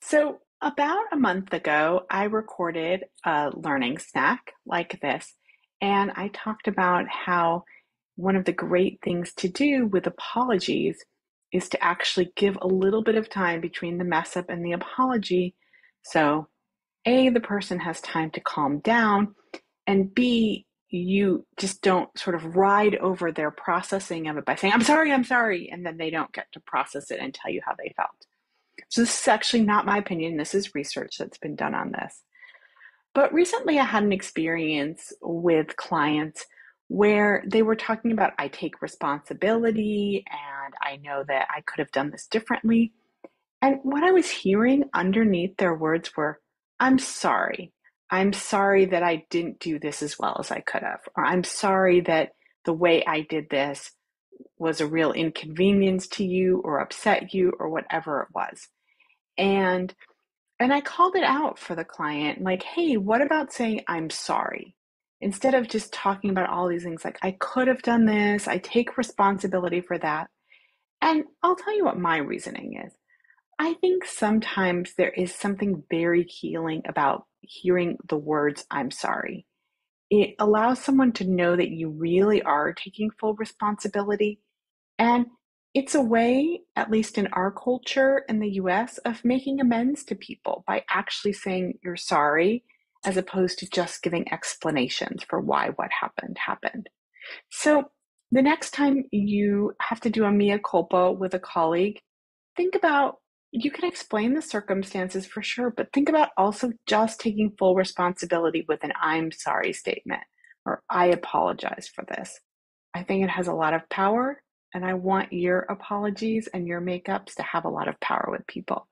So, about a month ago, I recorded a learning snack like this, and I talked about how one of the great things to do with apologies is to actually give a little bit of time between the mess up and the apology. So, A, the person has time to calm down, and B, you just don't sort of ride over their processing of it by saying, I'm sorry, and then they don't get to process it and tell you how they felt. So this is actually not my opinion. This is research that's been done on this. But recently I had an experience with clients where they were talking about, I take responsibility and I know that I could have done this differently. And what I was hearing underneath their words were, I'm sorry. I'm sorry that I didn't do this as well as I could have. Or I'm sorry that the way I did this was a real inconvenience to you or upset you or whatever it was. And and I called it out for the client, like, hey, what about saying I'm sorry? Instead of just talking about all these things like I could have done this, I take responsibility for that. And I'll tell you what my reasoning is. I think sometimes there is something very healing about hearing the words I'm sorry. It allows someone to know that you really are taking full responsibility, and it's a way, at least in our culture in the US, of making amends to people by actually saying you're sorry as opposed to just giving explanations for why what happened. So the next time you have to do a mea culpa with a colleague, think about, you can explain the circumstances for sure, but think about also just taking full responsibility with an I'm sorry statement or I apologize for this. I think it has a lot of power, and I want your apologies and your makeups to have a lot of power with people.